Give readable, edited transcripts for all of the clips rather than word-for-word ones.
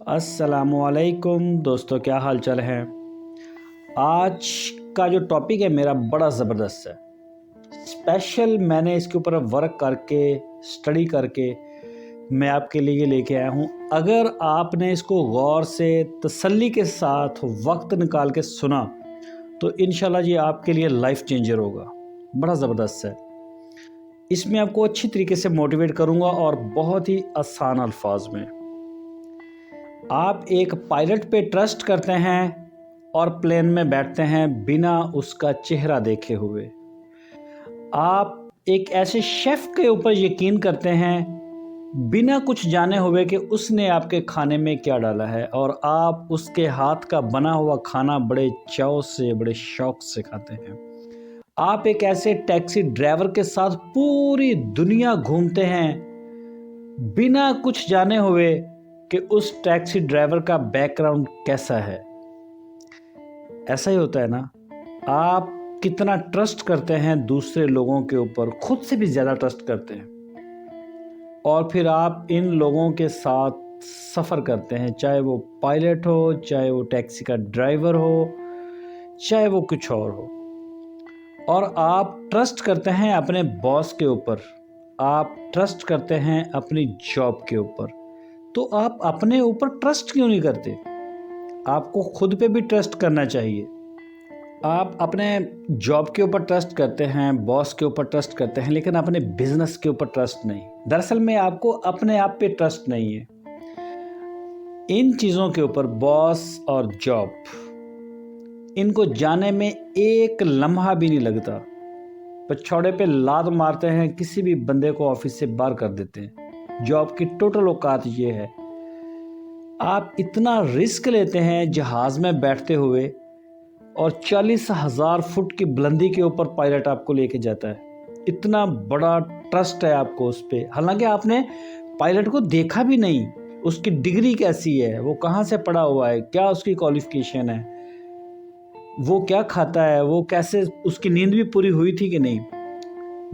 अस्सलामुअलैकुम दोस्तों, क्या हाल चाल है। आज का जो टॉपिक है मेरा बड़ा ज़बरदस्त है। स्पेशल मैंने इसके ऊपर वर्क करके स्टडी करके मैं आपके लिए लेके आया हूँ। अगर आपने इसको गौर से तसल्ली के साथ वक्त निकाल के सुना तो इंशाल्लाह ये आपके लिए लाइफ चेंजर होगा। बड़ा ज़बरदस्त है। इसमें आपको अच्छी तरीके से मोटिवेट करूँगा और बहुत ही आसान अल्फाज में। आप एक पायलट पे ट्रस्ट करते हैं और प्लेन में बैठते हैं बिना उसका चेहरा देखे हुए। आप एक ऐसे शेफ़ के ऊपर यकीन करते हैं बिना कुछ जाने हुए कि उसने आपके खाने में क्या डाला है, और आप उसके हाथ का बना हुआ खाना बड़े चाव से, बड़े शौक़ से खाते हैं। आप एक ऐसे टैक्सी ड्राइवर के साथ पूरी दुनिया घूमते हैं बिना कुछ जाने हुए कि उस टैक्सी ड्राइवर का बैकग्राउंड कैसा है। ऐसा ही होता है ना। आप कितना ट्रस्ट करते हैं दूसरे लोगों के ऊपर, खुद से भी ज़्यादा ट्रस्ट करते हैं, और फिर आप इन लोगों के साथ सफ़र करते हैं, चाहे वो पायलट हो, चाहे वो टैक्सी का ड्राइवर हो, चाहे वो कुछ और हो। और आप ट्रस्ट करते हैं अपने बॉस के ऊपर, आप ट्रस्ट करते हैं अपनी जॉब के ऊपर। तो आप अपने ऊपर ट्रस्ट क्यों नहीं करते? आपको खुद पे भी ट्रस्ट करना चाहिए। आप अपने जॉब के ऊपर ट्रस्ट करते हैं, बॉस के ऊपर ट्रस्ट करते हैं, लेकिन अपने बिजनेस के ऊपर ट्रस्ट नहीं। दरअसल में आपको अपने आप पे ट्रस्ट नहीं है। इन चीज़ों के ऊपर, बॉस और जॉब, इनको जाने में एक लम्हा भी नहीं लगता। पछौड़े पे लात मारते हैं, किसी भी बंदे को ऑफिस से बाहर कर देते हैं। जॉब की टोटल औकात ये है। आप इतना रिस्क लेते हैं जहाज़ में बैठते हुए, और 40,000 फुट की बुलंदी के ऊपर पायलट आपको लेके जाता है। इतना बड़ा ट्रस्ट है आपको उस पर, हालांकि आपने पायलट को देखा भी नहीं। उसकी डिग्री कैसी है, वो कहाँ से पढ़ा हुआ है, क्या उसकी क्वालिफिकेशन है, वो क्या खाता है, वो कैसे, उसकी नींद भी पूरी हुई थी कि नहीं,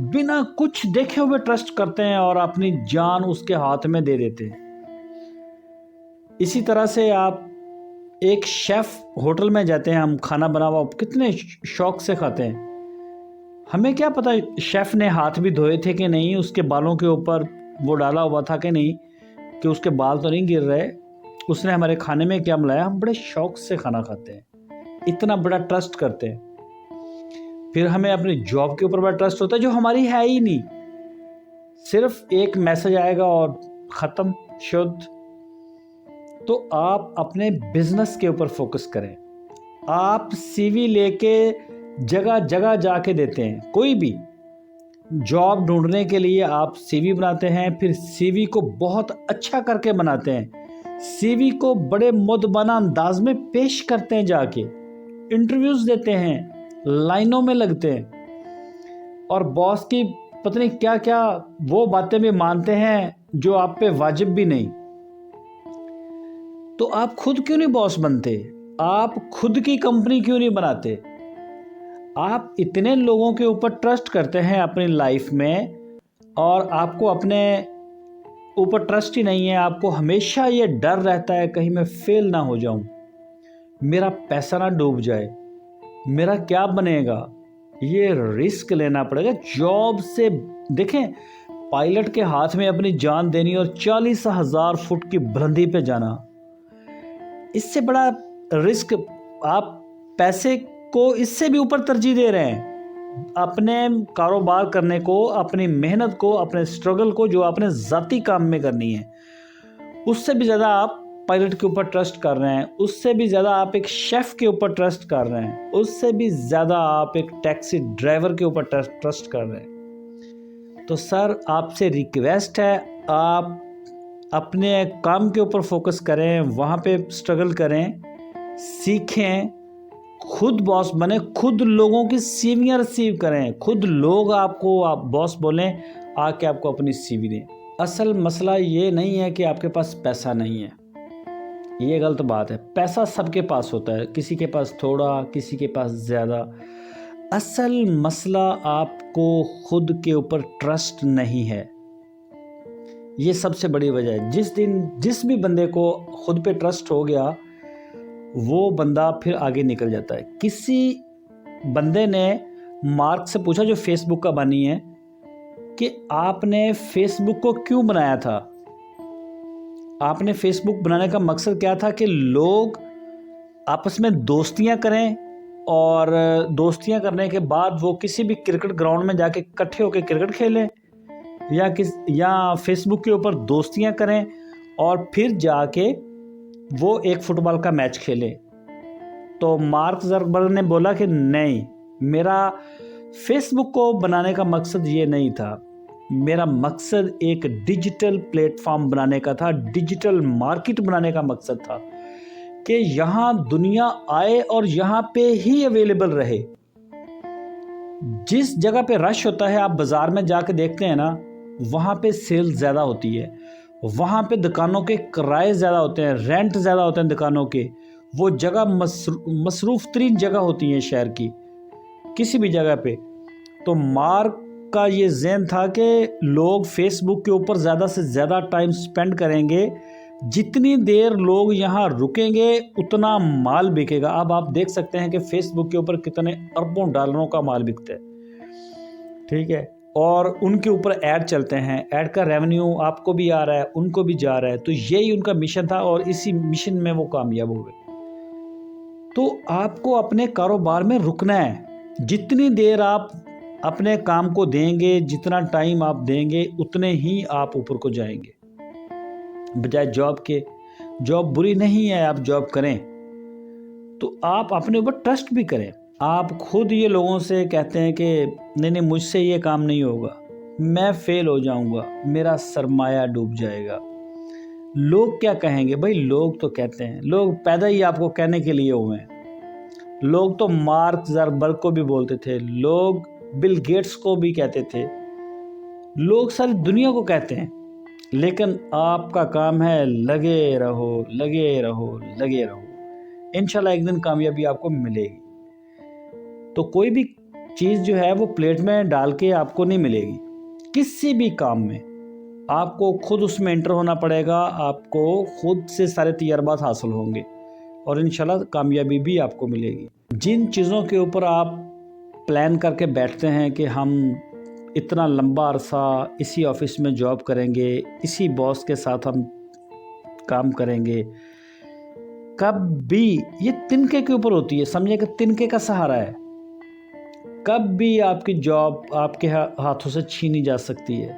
बिना कुछ देखे हुए ट्रस्ट करते हैं और अपनी जान उसके हाथ में दे देते हैं। इसी तरह से आप एक शेफ़ होटल में जाते हैं, हम खाना बना हुआ कितने शौक़ से खाते हैं। हमें क्या पता शेफ़ ने हाथ भी धोए थे कि नहीं, उसके बालों के ऊपर वो डाला हुआ था कि नहीं, कि उसके बाल तो नहीं गिर रहे, उसने हमारे खाने में क्या मिलाया। हम बड़े शौक़ से खाना खाते हैं, इतना बड़ा ट्रस्ट करते हैं। फिर हमें अपनी जॉब के ऊपर बड़ा ट्रस्ट होता है जो हमारी है ही नहीं। सिर्फ एक मैसेज आएगा और ख़त्म, शुद्ध। तो आप अपने बिजनेस के ऊपर फोकस करें। आप सीवी लेके जगह जगह जाके देते हैं। कोई भी जॉब ढूंढने के लिए आप सीवी बनाते हैं, फिर सीवी को बहुत अच्छा करके बनाते हैं, सीवी को बड़े मुदबना अंदाज में पेश करते हैं, जाके इंटरव्यूज़ देते हैं, लाइनों में लगते हैं, और बॉस की पता नहीं क्या क्या वो बातें भी मानते हैं जो आप पे वाजिब भी नहीं। तो आप खुद क्यों नहीं बॉस बनते? आप खुद की कंपनी क्यों नहीं बनाते? आप इतने लोगों के ऊपर ट्रस्ट करते हैं अपनी लाइफ में, और आपको अपने ऊपर ट्रस्ट ही नहीं है। आपको हमेशा ये डर रहता है कहीं मैं फेल ना हो जाऊं, मेरा पैसा ना डूब जाए, मेरा क्या बनेगा। ये रिस्क लेना पड़ेगा। जॉब से देखें, पायलट के हाथ में अपनी जान देनी और 40,000 फुट की बुलंदी पे जाना, इससे बड़ा रिस्क आप पैसे को इससे भी ऊपर तरजीह दे रहे हैं। अपने कारोबार करने को, अपनी मेहनत को, अपने स्ट्रगल को जो आपने ज़ाती काम में करनी है, उससे भी ज़्यादा आप पायलट के ऊपर ट्रस्ट कर रहे हैं, उससे भी ज़्यादा आप एक शेफ़ के ऊपर ट्रस्ट कर रहे हैं, उससे भी ज़्यादा आप एक टैक्सी ड्राइवर के ऊपर ट्रस्ट कर रहे हैं। तो सर, आपसे रिक्वेस्ट है, आप अपने काम के ऊपर फोकस करें, वहाँ पे स्ट्रगल करें, सीखें, खुद बॉस बने, खुद लोगों की सीवियाँ रिसीव करें, खुद लोग आपको आप बॉस बोलें, आके आपको अपनी सीवी दें। असल मसला ये नहीं है कि आपके पास पैसा नहीं है, ये गलत बात है। पैसा सबके पास होता है, किसी के पास थोड़ा, किसी के पास ज़्यादा। असल मसला आपको खुद के ऊपर ट्रस्ट नहीं है। یہ سب سے بڑی وجہ ہے. جس بھی بندے کو خود پہ ٹرسٹ ہو گیا وہ بندہ پھر آگے نکل جاتا ہے. کسی بندے نے مارک سے پوچھا جو فیس بک کا بانی ہے کہ آپ نے فیس بک کو کیوں بنایا تھا؟ آپ نے فیس بک بنانے کا مقصد کیا تھا؟ کہ لوگ آپس میں دوستیاں کریں اور دوستیاں کرنے کے بعد وہ کسی بھی کرکٹ گراؤنڈ میں جا کے اکٹھے ہو کے کرکٹ کھیلیں یا فیس بک کے اوپر دوستیاں کریں اور پھر جا کے وہ ایک فٹ بال کا میچ کھیلیں. تو مارک زکربرگ نے بولا کہ نہیں، میرا فیس بک کو بنانے کا مقصد یہ نہیں تھا. میرا مقصد ایک ڈیجیٹل پلیٹ فارم بنانے کا تھا، ڈیجیٹل مارکیٹ بنانے کا مقصد تھا کہ یہاں دنیا آئے اور یہاں پہ ہی اویلیبل رہے. جس جگہ پہ رش ہوتا ہے، آپ بازار میں جا کے دیکھتے ہیں نا، وہاں پہ سیل زیادہ ہوتی ہے، وہاں پہ دکانوں کے کرائے زیادہ ہوتے ہیں، رینٹ زیادہ ہوتے ہیں دکانوں کے. وہ جگہ مصروف ترین جگہ ہوتی ہیں شہر کی کسی بھی جگہ پہ. تو مارک کا یہ ذہن تھا کہ لوگ فیس بک کے اوپر زیادہ سے زیادہ ٹائم سپینڈ کریں گے، جتنی دیر لوگ یہاں رکیں گے اتنا مال بکے گا. اب آپ دیکھ سکتے ہیں کہ فیس بک کے اوپر کتنے اربوں ڈالروں کا مال بکتا ہے، ٹھیک ہے، اور ان کے اوپر ایڈ چلتے ہیں، ایڈ کا ریونیو آپ کو بھی آ رہا ہے، ان کو بھی جا رہا ہے. تو یہی ان کا مشن تھا اور اسی مشن میں وہ کامیاب ہو گئے. تو آپ کو اپنے کاروبار میں رکنا ہے. جتنی دیر آپ اپنے کام کو دیں گے، جتنا ٹائم آپ دیں گے، اتنے ہی آپ اوپر کو جائیں گے، بجائے جاب کے. جاب بری نہیں ہے، آپ جاب کریں تو آپ اپنے اوپر ٹرسٹ بھی کریں. آپ خود یہ لوگوں سے کہتے ہیں کہ نہیں مجھ سے یہ کام نہیں ہوگا، میں فیل ہو جاؤں گا، میرا سرمایہ ڈوب جائے گا، لوگ کیا کہیں گے؟ بھائی لوگ تو کہتے ہیں، لوگ پیدا ہی آپ کو کہنے کے لیے ہوئے ہیں. لوگ تو مارک زکربرگ کو بھی بولتے تھے، لوگ بل گیٹس کو بھی کہتے تھے، لوگ ساری دنیا کو کہتے ہیں. لیکن آپ کا کام ہے لگے رہو لگے رہو لگے رہو. انشاءاللہ ایک دن کامیابی آپ کو ملے گی. تو کوئی بھی چیز جو ہے وہ پلیٹ میں ڈال کے آپ کو نہیں ملے گی. کسی بھی کام میں آپ کو خود اس میں انٹر ہونا پڑے گا، آپ کو خود سے سارے تجربات حاصل ہوں گے اور انشاءاللہ کامیابی بھی آپ کو ملے گی. جن چیزوں کے اوپر آپ پلان کر کے بیٹھتے ہیں کہ ہم اتنا لمبا عرصہ اسی آفس میں جاب کریں گے، اسی باس کے ساتھ ہم کام کریں گے، کب بھی یہ تنکے کے اوپر ہوتی ہے. سمجھے کہ تنکے کا سہارا ہے، کب بھی آپ کی جاب آپ کے ہاتھوں سے چھینی جا سکتی ہے.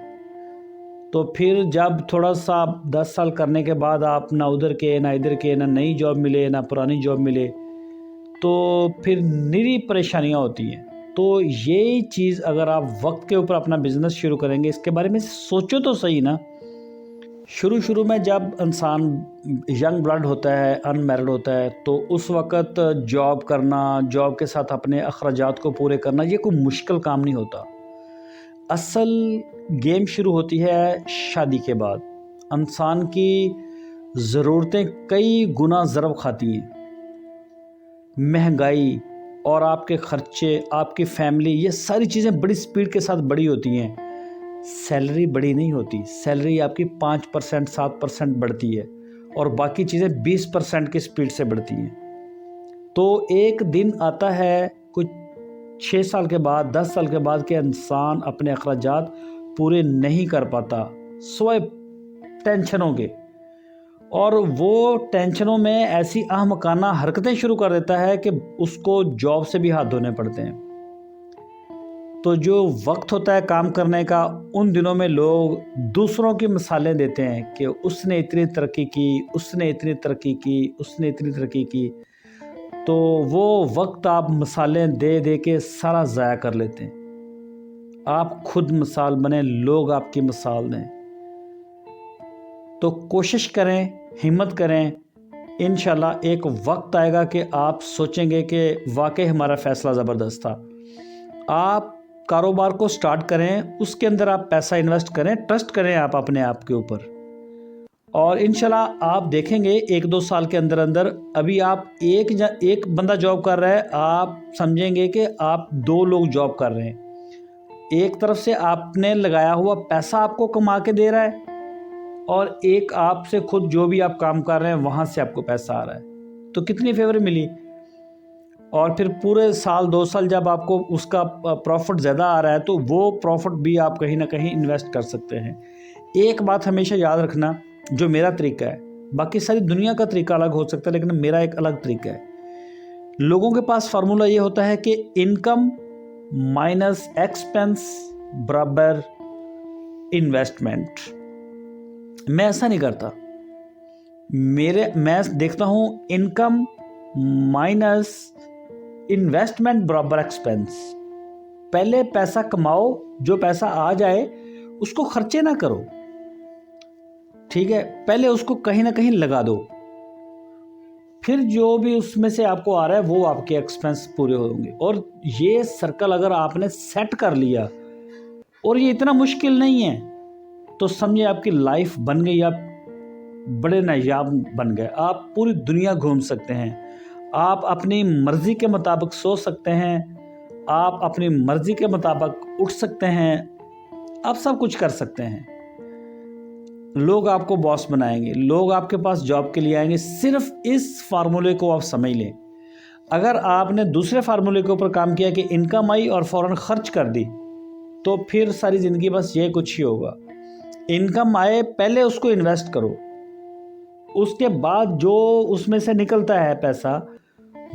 تو پھر جب تھوڑا سا 10 سال کرنے کے بعد آپ نہ ادھر کے نہ ادھر کے، نہ نئی جاب ملے نہ پرانی جاب ملے، تو پھر نری پریشانیاں ہوتی ہیں. تو یہی چیز اگر آپ وقت کے اوپر اپنا بزنس شروع کریں گے، اس کے بارے میں سوچو تو صحیح نا. شروع میں جب انسان ینگ بلڈ ہوتا ہے، ان میرڈ ہوتا ہے، تو اس وقت جاب کرنا، جاب کے ساتھ اپنے اخراجات کو پورے کرنا، یہ کوئی مشکل کام نہیں ہوتا. اصل گیم شروع ہوتی ہے شادی کے بعد. انسان کی ضرورتیں کئی گنا ضرب کھاتی ہیں. مہنگائی اور آپ کے خرچے، آپ کی فیملی، یہ ساری چیزیں بڑی سپیڈ کے ساتھ بڑی ہوتی ہیں. سیلری بڑی نہیں ہوتی، سیلری آپ کی 5% 7% بڑھتی ہے اور باقی چیزیں 20% کی سپیڈ سے بڑھتی ہیں. تو ایک دن آتا ہے کچھ 6 سال کے بعد، 10 سال کے بعد، کہ انسان اپنے اخراجات پورے نہیں کر پاتا سوائے ٹینشنوں کے، اور وہ ٹینشنوں میں ایسی احمقانہ حرکتیں شروع کر دیتا ہے کہ اس کو جاب سے بھی ہاتھ دھونے پڑتے ہیں. تو جو وقت ہوتا ہے کام کرنے کا، ان دنوں میں لوگ دوسروں کی مثالیں دیتے ہیں کہ اس نے اتنی ترقی کی، اس نے اتنی ترقی کی، اس نے اتنی ترقی کی. تو وہ وقت آپ مثالیں دے دے کے سارا ضائع کر لیتے ہیں. آپ خود مثال بنیں، لوگ آپ کی مثال دیں. تو کوشش کریں، ہمت کریں، انشاءاللہ ایک وقت آئے گا کہ آپ سوچیں گے کہ واقعی ہمارا فیصلہ زبردست تھا. آپ کاروبار کو سٹارٹ کریں، اس کے اندر آپ پیسہ انویسٹ کریں، ٹرسٹ کریں آپ اپنے آپ کے اوپر، اور انشاءاللہ آپ دیکھیں گے 1-2 سال کے اندر ابھی آپ ایک بندہ جاب کر رہا ہے، آپ سمجھیں گے کہ آپ 2 لوگ جاب کر رہے ہیں. ایک طرف سے آپ نے لگایا ہوا پیسہ آپ کو کما کے دے رہا ہے، और एक आप से खुद जो भी आप काम कर रहे हैं वहाँ से आपको पैसा आ रहा है, तो कितनी फेवर मिली। और फिर पूरे साल 2 साल जब आपको उसका प्रॉफिट ज़्यादा आ रहा है तो वो प्रॉफिट भी आप कहीं ना कहीं इन्वेस्ट कर सकते हैं। एक बात हमेशा याद रखना, जो मेरा तरीका है, बाकी सारी दुनिया का तरीका अलग हो सकता है लेकिन मेरा एक अलग तरीका है। लोगों के पास फार्मूला ये होता है कि इनकम माइनस एक्सपेंस बराबर इन्वेस्टमेंट। मैं ऐसा नहीं करता। मैं देखता हूँ इनकम माइनस इन्वेस्टमेंट बराबर एक्सपेंस। पहले पैसा कमाओ, जो पैसा आ जाए उसको खर्चे ना करो, ठीक है, पहले उसको कहीं ना कहीं लगा दो, फिर जो भी उसमें से आपको आ रहा है वो आपके एक्सपेंस पूरे होंगे। और ये सर्कल अगर आपने सेट कर लिया, और ये इतना मुश्किल नहीं है, तो समझिए आपकी लाइफ बन गई, आप बड़े नायाब बन गए। आप पूरी दुनिया घूम सकते हैं, आप अपनी मर्ज़ी के मुताबिक सो सकते हैं, आप अपनी मर्ज़ी के मुताबिक उठ सकते हैं, आप सब कुछ कर सकते हैं। लोग आपको बॉस बनाएंगे, लोग आपके पास जॉब के लिए आएंगे। सिर्फ इस फार्मूले को आप समझ लें। अगर आपने दूसरे फार्मूले के ऊपर काम किया कि इनकम आई और फ़ौरन खर्च कर दी, तो फिर सारी ज़िंदगी बस ये कुछ ही होगा। इनकम आए, पहले उसको इन्वेस्ट करो, उसके बाद जो उसमें से निकलता है पैसा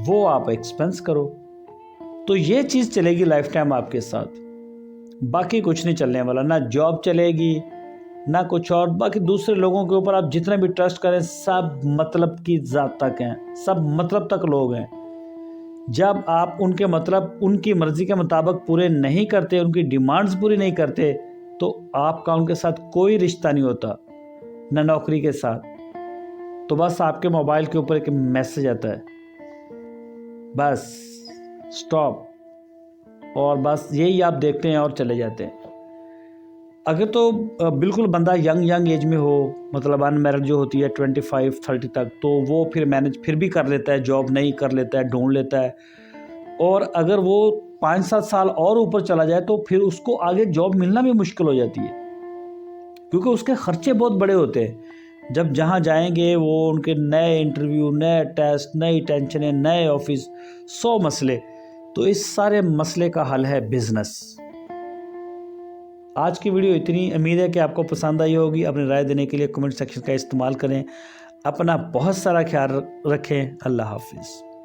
वो आप एक्सपेंस करो, तो ये चीज़ चलेगी लाइफ टाइम आपके साथ। बाकी कुछ नहीं चलने वाला, ना जॉब चलेगी ना कुछ और। बाकी दूसरे लोगों के ऊपर आप जितना भी ट्रस्ट करें, सब मतलब की ज़ात तक हैं, सब मतलब तक लोग हैं। जब आप उनके मतलब उनकी मर्ज़ी के मुताबिक पूरे नहीं करते, उनकी डिमांड्स पूरी नहीं करते, तो आपका उनके साथ कोई रिश्ता नहीं होता, ना नौकरी के साथ। तो बस आपके मोबाइल के ऊपर एक मैसेज आता है, बस स्टॉप, और बस यही आप देखते हैं और चले जाते हैं। अगर तो बिल्कुल बंदा यंग एज में हो, मतलब अनमैरिड जो होती है 25-30 तक, तो वो फिर मैनेज फिर भी कर लेता है, जॉब नहीं कर लेता है, ढूंढ लेता है। और अगर वो 5-7 साल और ऊपर चला जाए तो फिर उसको आगे जॉब मिलना भी मुश्किल हो जाती है, क्योंकि उसके खर्चे बहुत बड़े होते हैं। जब जहाँ जाएंगे वो उनके नए इंटरव्यू, नए टेस्ट, नई टेंशनें, नए ऑफिस, 100 मसले। तो इस सारे मसले का हल है बिजनेस। आज की वीडियो इतनी, उम्मीद है कि आपको पसंद आई होगी। अपनी राय देने के लिए कमेंट सेक्शन का इस्तेमाल करें। अपना बहुत सारा ख्याल रखें। अल्लाह हाफिज़।